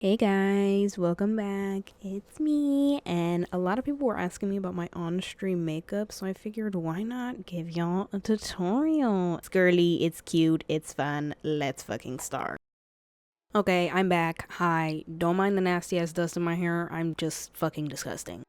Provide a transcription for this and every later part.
Hey guys, welcome back. It's me, and a lot of people were asking me about my on-stream makeup, so I figured why not give y'all a tutorial. It's girly, it's cute, it's fun. Let's fucking start. Okay, I'm back. Hi. Don't mind the nasty ass dust in my hair. I'm just fucking disgusting.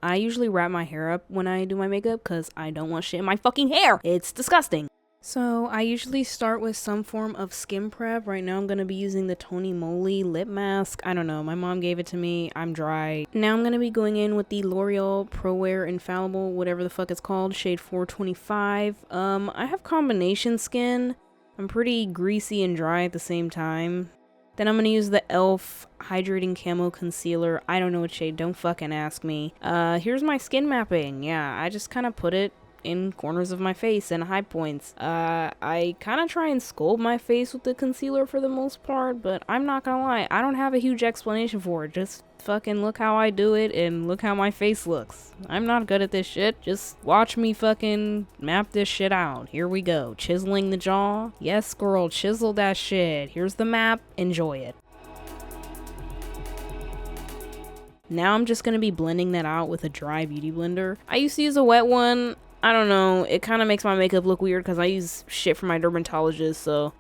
I usually wrap my hair up when I do my makeup because I don't want shit in my fucking hair. It's disgusting. So I usually start with some form of skin prep. Right now I'm going to be using the Tony Moly lip mask. I don't know, my mom gave it to me. I'm dry. Now I'm going to be going in with the L'Oreal Pro Wear Infallible, whatever the fuck it's called, shade 425. I have combination skin. I'm pretty greasy and dry at the same time. Then I'm going to use the e.l.f. Hydrating Camo Concealer. I don't know what shade, don't fucking ask me. Here's my skin mapping. Yeah, I just kind of put it in corners of my face and high points. I kind of try and sculpt my face with the concealer for the most part, but I'm not gonna lie, I don't have a huge explanation for it. Just fucking look how I do it and look how my face looks. I'm not good at this shit. Just watch me fucking map this shit out. Here we go. Chiseling the jaw. Yes, girl, chisel that shit. Here's the map. Enjoy it. Now I'm just gonna be blending that out with a dry beauty blender. I used to use a wet one. I don't know, it kind of makes my makeup look weird because I use shit from my dermatologist, so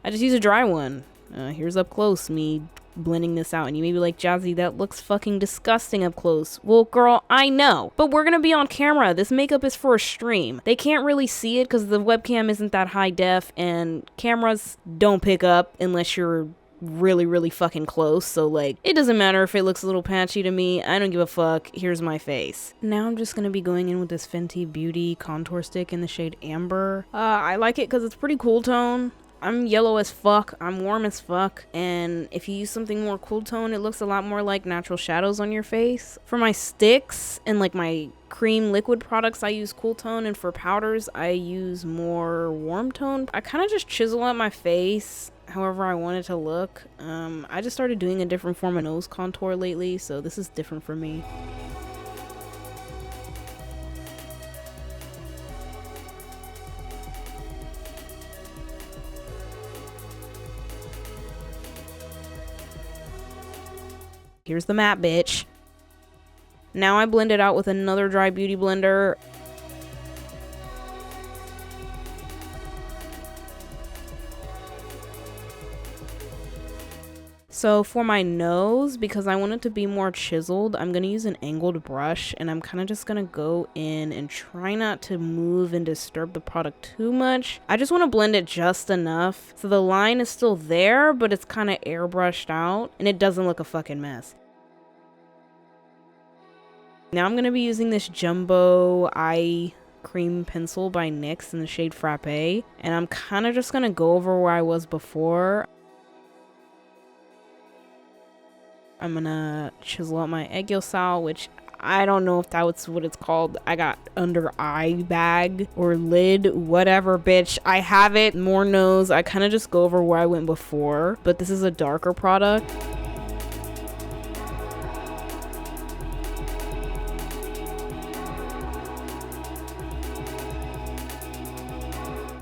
I just use a dry one. Here's up close, me blending this out, and you may be like, Jazzy, that looks fucking disgusting up close. Well, girl, I know, but we're gonna be on camera. This makeup is for a stream. They can't really see it because the webcam isn't that high def, and cameras don't pick up unless you're really fucking close, so like it doesn't matter if it looks a little patchy to me. I don't give a fuck. Here's my face. Now I'm just gonna be going in with this Fenty Beauty contour stick in the shade Amber. I like it because it's pretty cool tone. I'm yellow as fuck, I'm warm as fuck, and if you use something more cool tone, it looks a lot more like natural shadows on your face. For my sticks and like my cream liquid products, I use cool tone, and for powders I use more warm tone. I kind of just chisel out my face however I want it to look. I just started doing a different form of nose contour lately, so this is different for me. Here's the matte, bitch. Now I blend it out with another dry beauty blender. So for my nose, because I want it to be more chiseled, I'm going to use an angled brush, and I'm kind of just going to go in and try not to move and disturb the product too much. I just want to blend it just enough so the line is still there, but it's kind of airbrushed out and it doesn't look a fucking mess. Now I'm going to be using this Jumbo Eye Cream Pencil by NYX in the shade Frappe, and I'm kind of just going to go over where I was before. I'm gonna chisel out my egirl, which I don't know if that's what it's called. I got under eye bag or lid, whatever, bitch. I have it. More nose. I kind of just go over where I went before, but this is a darker product.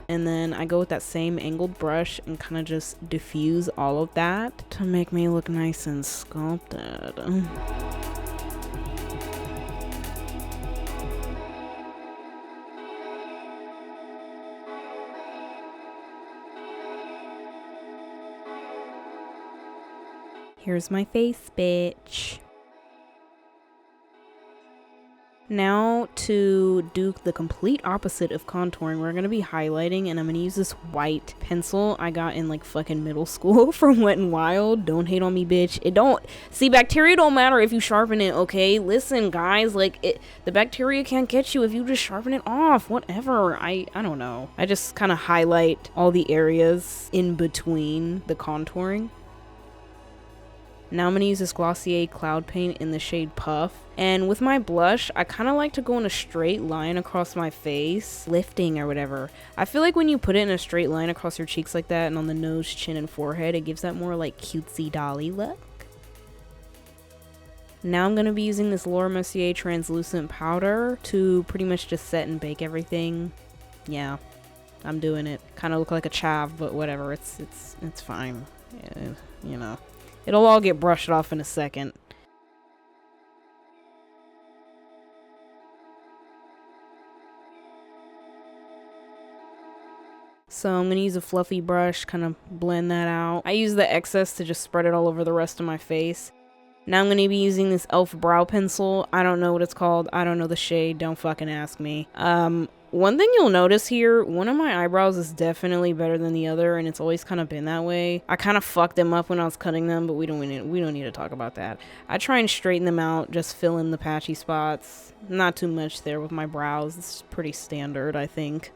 And then I go with that same angled brush and kind of just diffuse all of that to make me look nice and sculpted. Here's my face, bitch. Now to do the complete opposite of contouring, we're going to be highlighting, and I'm going to use this white pencil I got in like fucking middle school from Wet n Wild. Don't hate on me, bitch. It don't, see, bacteria don't matter if you sharpen it, okay? Listen, guys, like the bacteria can't get you if you just sharpen it off, whatever. I don't know. I just kind of highlight all the areas in between the contouring. Now I'm going to use this Glossier Cloud Paint in the shade Puff. And with my blush, I kind of like to go in a straight line across my face, lifting or whatever. I feel like when you put it in a straight line across your cheeks like that and on the nose, chin, and forehead, it gives that more like cutesy dolly look. Now I'm going to be using this Laura Mercier translucent powder to pretty much just set and bake everything. Yeah, I'm doing it. Kind of look like a chav, but whatever. It's fine. Yeah, you know. It'll all get brushed off in a second. So I'm going to use a fluffy brush, kind of blend that out. I use the excess to just spread it all over the rest of my face. Now I'm going to be using this e.l.f. brow pencil. I don't know what it's called. I don't know the shade. Don't fucking ask me. One thing you'll notice here, one of my eyebrows is definitely better than the other, and it's always kind of been that way. I kind of fucked them up when I was cutting them, but we don't need to talk about that. I try and straighten them out, just fill in the patchy spots. Not too much there with my brows. It's pretty standard, I think.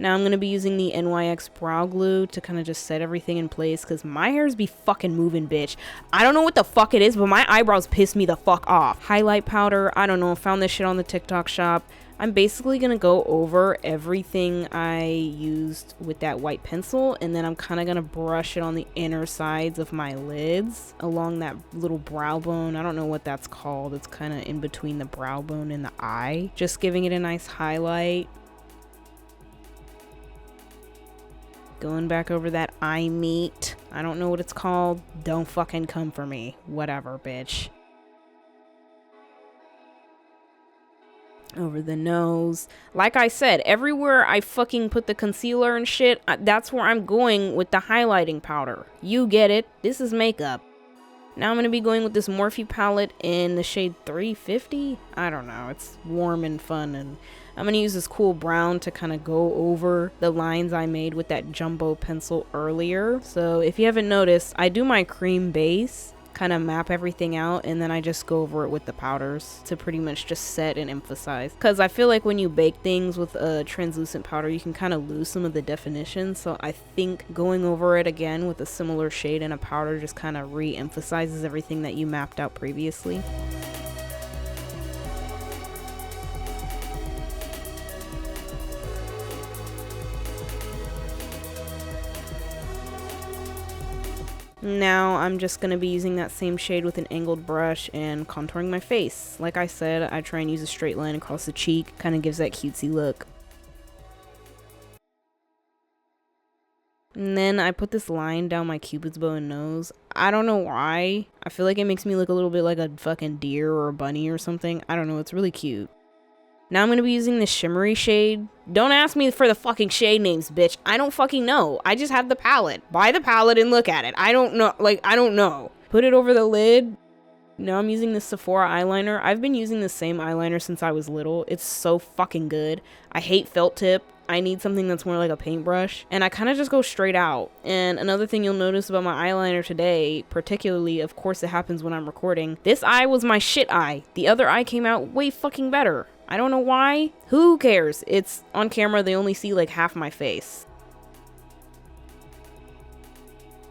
Now I'm going to be using the NYX brow glue to kind of just set everything in place because my hairs be fucking moving, bitch. I don't know what the fuck it is, but my eyebrows piss me the fuck off. Highlight powder, I don't know, found this shit on the TikTok shop. I'm basically going to go over everything I used with that white pencil, and then I'm kind of going to brush it on the inner sides of my lids along that little brow bone. I don't know what that's called. It's kind of in between the brow bone and the eye. Just giving it a nice highlight. Going back over that eye meat. I don't know what it's called. Don't fucking come for me. Whatever, bitch. Over the nose. Like I said, everywhere I fucking put the concealer and shit, that's where I'm going with the highlighting powder. You get it. This is makeup. Now I'm going to be going with this Morphe palette in the shade 350. I don't know. It's warm and fun, and I'm going to use this cool brown to kind of go over the lines I made with that jumbo pencil earlier. So if you haven't noticed, I do my cream base, kind of map everything out, and then I just go over it with the powders to pretty much just set and emphasize. Because I feel like when you bake things with a translucent powder, you can kind of lose some of the definition. So I think going over it again with a similar shade and a powder just kind of re-emphasizes everything that you mapped out previously. Now I'm just going to be using that same shade with an angled brush and contouring my face. Like I said, I try and use a straight line across the cheek, kind of gives that cutesy look. And then I put this line down my cupid's bow and nose. I don't know why. I feel like it makes me look a little bit like a fucking deer or a bunny or something. I don't know, it's really cute. Now I'm going to be using this shimmery shade. Don't ask me for the fucking shade names, bitch. I don't fucking know. I just have the palette. Buy the palette and look at it. I don't know. Like, I don't know. Put it over the lid. Now I'm using this Sephora eyeliner. I've been using the same eyeliner since I was little. It's so fucking good. I hate felt tip. I need something that's more like a paintbrush. And I kind of just go straight out. And another thing you'll notice about my eyeliner today, particularly, of course it happens when I'm recording, this eye was my shit eye. The other eye came out way fucking better. I don't know why. Who cares? It's on camera, they only see like half my face.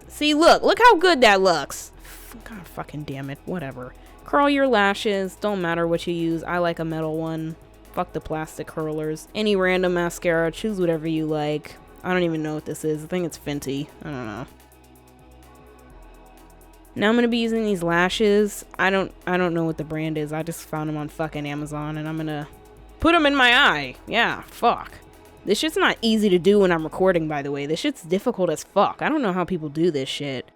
See, look how good that looks. God fucking damn it, whatever. Curl your lashes, don't matter what you use. I like a metal one. Fuck the plastic curlers. Any random mascara, choose whatever you like. I don't even know what this is. I think it's Fenty. I don't know. Now I'm going to be using these lashes. I don't know what the brand is. I just found them on fucking Amazon, and I'm going to put them in my eye. Yeah, fuck. This shit's not easy to do when I'm recording, by the way. This shit's difficult as fuck. I don't know how people do this shit.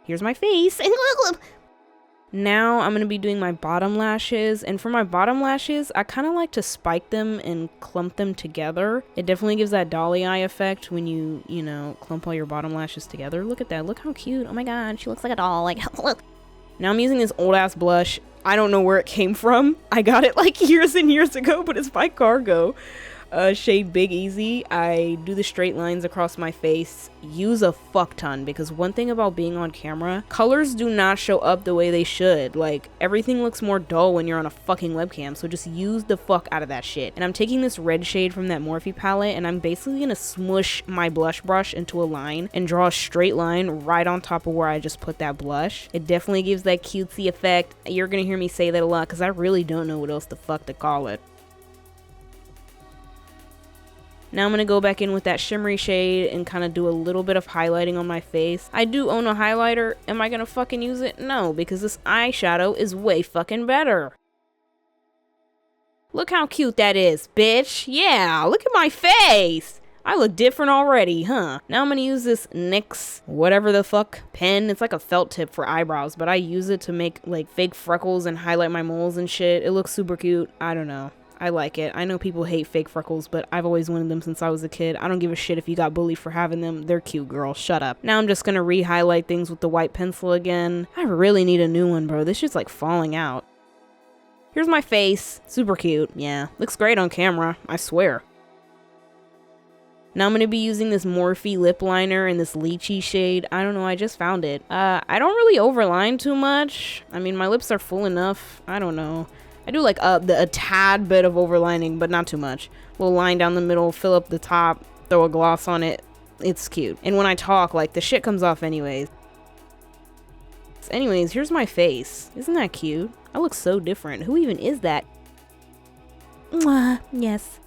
Here's my face. Now I'm going to be doing my bottom lashes, and for my bottom lashes, I kind of like to spike them and clump them together. It definitely gives that dolly eye effect when you know, clump all your bottom lashes together. Look at that. Look how cute. Oh my god, she looks like a doll. Like, look. Now I'm using this old ass blush. I don't know where it came from. I got it like years and years ago, but it's by Cargo. Shade Big Easy. I do the straight lines across my face. Use a fuck ton, because one thing about being on camera, colors do not show up the way they should. Like, everything looks more dull when you're on a fucking webcam, so just use the fuck out of that shit. And I'm taking this red shade from that Morphe palette, and I'm basically gonna smush my blush brush into a line and draw a straight line right on top of where I just put that blush. It definitely gives that cutesy effect. You're gonna hear me say that a lot because I really don't know what else the fuck to call it. Now I'm going to go back in with that shimmery shade and kind of do a little bit of highlighting on my face. I do own a highlighter. Am I going to fucking use it? No, because this eyeshadow is way fucking better. Look how cute that is, bitch. Yeah, look at my face. I look different already, huh? Now I'm gonna use this NYX, whatever the fuck, pen. It's like a felt tip for eyebrows, but I use it to make like fake freckles and highlight my moles and shit. It looks super cute. I don't know. I like it. I know people hate fake freckles, but I've always wanted them since I was a kid. I don't give a shit if you got bullied for having them. They're cute, girl. Shut up. Now I'm just gonna re-highlight things with the white pencil again. I really need a new one, bro. This shit's like falling out. Here's my face. Super cute. Yeah, looks great on camera. I swear. Now I'm going to be using this Morphe lip liner in this lychee shade. I don't know, I just found it. I don't really overline too much. I mean, my lips are full enough. I don't know. I do like a tad bit of overlining, but not too much. Little line down the middle, fill up the top, throw a gloss on it. It's cute. And when I talk, like, the shit comes off anyways. Anyways, here's my face. Isn't that cute? I look so different. Who even is that? Mwah, yes.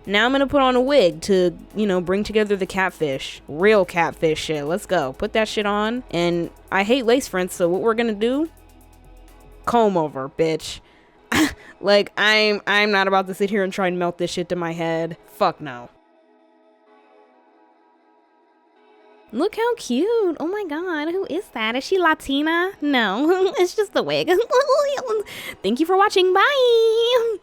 Now I'm gonna put on a wig to, you know, bring together the catfish. Real catfish shit. Let's go. Put that shit on. And I hate lace fronts, so what we're gonna do? Comb over, bitch. Like, I'm not about to sit here and try and melt this shit to my head. Fuck no. Look how cute. Oh my god, who is that? Is she Latina? No, it's just the wig. Thank you for watching. Bye.